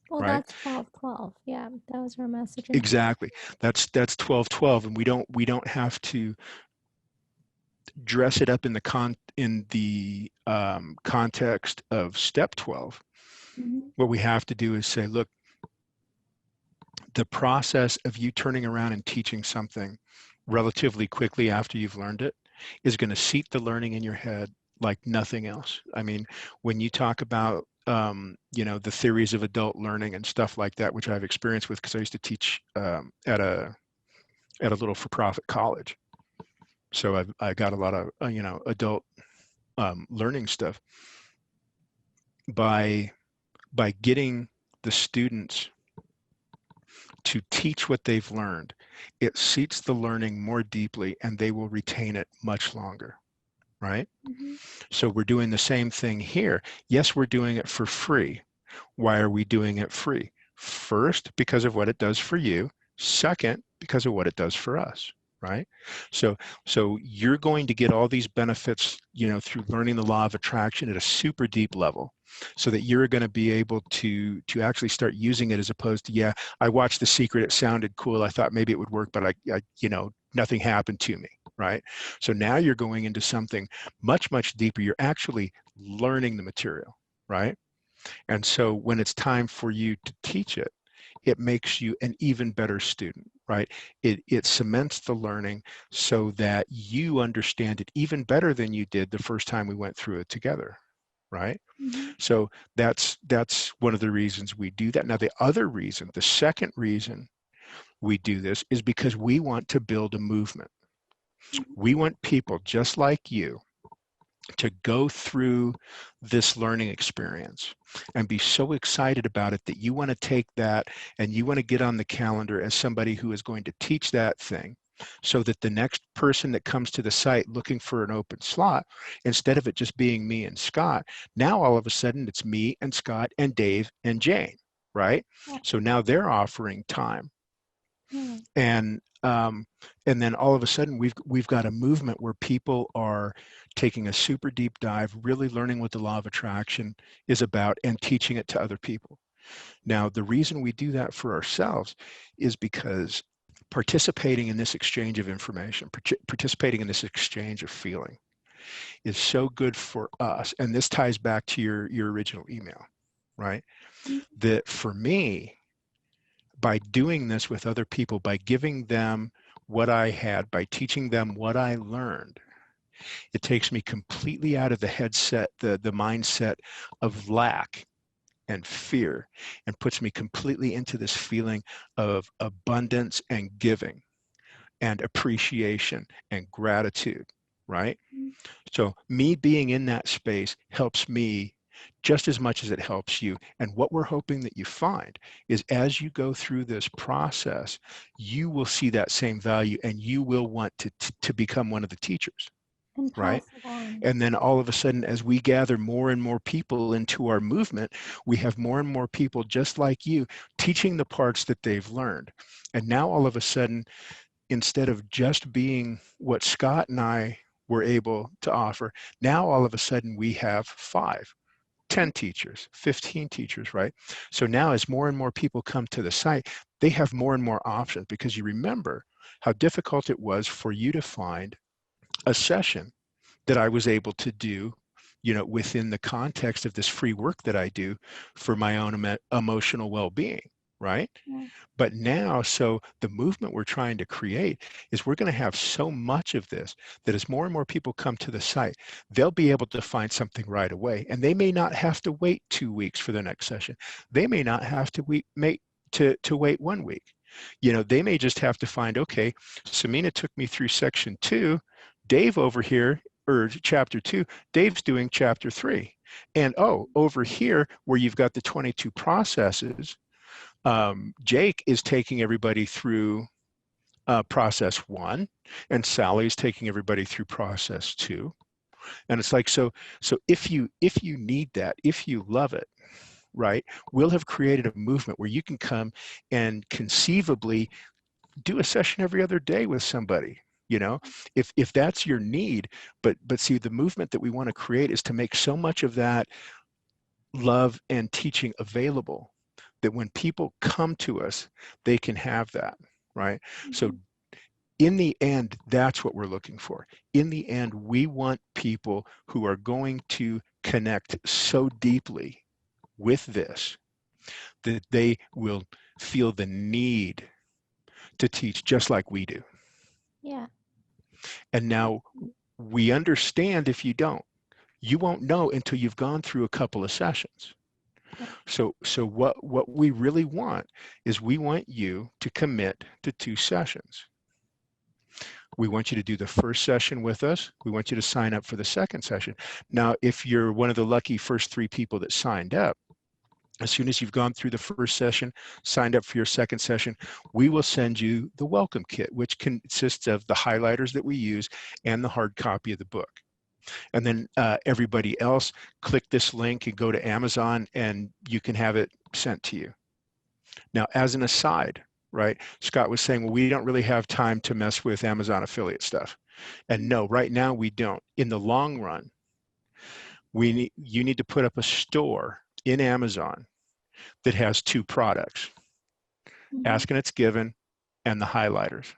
Well, right? that's 12-12. Yeah, that was her message in here. Exactly. That's 12-12, and we don't have to dress it up in the context of step 12. Mhm. What we have to do is say, look, the process of you turning around and teaching something relatively quickly after you've learned it is going to seat the learning in your head like nothing else. I mean, when you talk about the theories of adult learning and stuff like that, which I've experienced with because I used to teach at a little for-profit college, so I got a lot of adult learning stuff by getting the students to teach what they've learned. It seats the learning more deeply and they will retain it much longer, right? Mhm. So we're doing the same thing here. Yes, we're doing it for free. Why are we doing it free? First, because of what it does for you. Second, because of what it does for us, right? So you're going to get all these benefits, through learning the law of attraction at a super deep level, so that you're going to be able to actually start using it as opposed to, yeah, I watched The Secret, it sounded cool, I thought maybe it would work, but nothing happened to me, right? So now you're going into something much, much deeper. You're actually learning the material, right? And so when it's time for you to teach it, it makes you an even better student, right? It cements the learning so that you understand it even better than you did the first time we went through it together, right? Mhm. So that's one of the reasons we do that. Now, the other reason, the second reason we do this is because we want to build a movement. Mhm. We want people just like you to go through this learning experience and be so excited about it that you want to take that and you want to get on the calendar as somebody who is going to teach that thing, so that the next person that comes to the site looking for an open slot, instead of it just being me and Scott, now all of a sudden it's me and Scott and Dave and Jane, right? Yeah. So now they're offering time, Yeah. and and then all of a sudden we've got a movement where people are taking a super deep dive, really learning what the law of attraction is about and teaching it to other people. Now, the reason we do that for ourselves is because participating in this exchange of information, participating in this exchange of feeling, is so good for us. And this ties back to your original email, right? Mhm. That for me, by doing this with other people, by giving them what I had, by teaching them what I learned, it takes me completely out of the headset, the mindset of lack and fear, and puts me completely into this feeling of abundance and giving and appreciation and gratitude, right? Mhm. So me being in that space helps me just as much as it helps you. And what we're hoping that you find is as you go through this process, you will see that same value and you will want to become one of the teachers, And right? pass it on. And then all of a sudden, as we gather more and more people into our movement, we have more and more people just like you teaching the parts that they've learned. And now all of a sudden, instead of just being what Scott and I were able to offer, now all of a sudden we have 5, 10 teachers, 15 teachers, right? So now as more and more people come to the site, they have more and more options, because you remember how difficult it was for you to find a session that I was able to do, within the context of this free work that I do for my own emotional well-being, right? Yeah. But now, so the movement we're trying to create is we're going to have so much of this that as more and more people come to the site, they'll be able to find something right away. And they may not have to wait 2 weeks for the next session. They may not have to wait 1 week. They may just have to find, okay, Samina took me through section 2, Dave over here, or chapter 2, Dave's doing chapter 3. And oh, over here where you've got the 22 processes, Jake is taking everybody through process 1, and Sally's taking everybody through process 2. And it's like, so if you need that, if you love it, right, we'll have created a movement where you can come and conceivably do a session every other day with somebody, if that's your need. But see, the movement that we want to create is to make so much of that love and teaching available that when people come to us, they can have that, right? So in the end, that's what we're looking for. In the end, we want people who are going to connect so deeply with this that they will feel the need to teach just like we do. Yeah. And now we understand if you don't, you won't know until you've gone through a couple of sessions. Yeah. So what we really want is we want you to commit to 2 sessions. We want you to do the first session with us. We want you to sign up for the second session. Now, if you're one of the lucky first 3 people that signed up, as soon as you've gone through the first session, signed up for your second session, we will send you the welcome kit, which consists of the highlighters that we use and the hard copy of the book. And then everybody else, click this link and go to Amazon and you can have it sent to you. Now, as an aside, right, Scott was saying, well, we don't really have time to mess with Amazon affiliate stuff. And no, right now we don't. In the long run, you need to put up a store in Amazon that has 2 products, Ask and It's Given and the highlighters.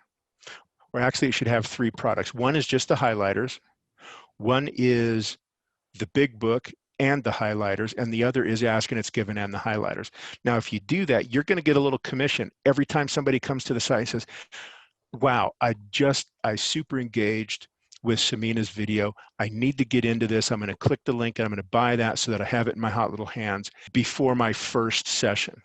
Or actually it should have 3 products. One is just the highlighters, one is the big book and the highlighters, and the other is Ask and It's Given and the highlighters. Now, if you do that, you're going to get a little commission every time somebody comes to the site and says, wow, I super engaged with Samina's video. I need to get into this. I'm going to click the link and I'm going to buy that so that I have it in my hot little hands before my first session.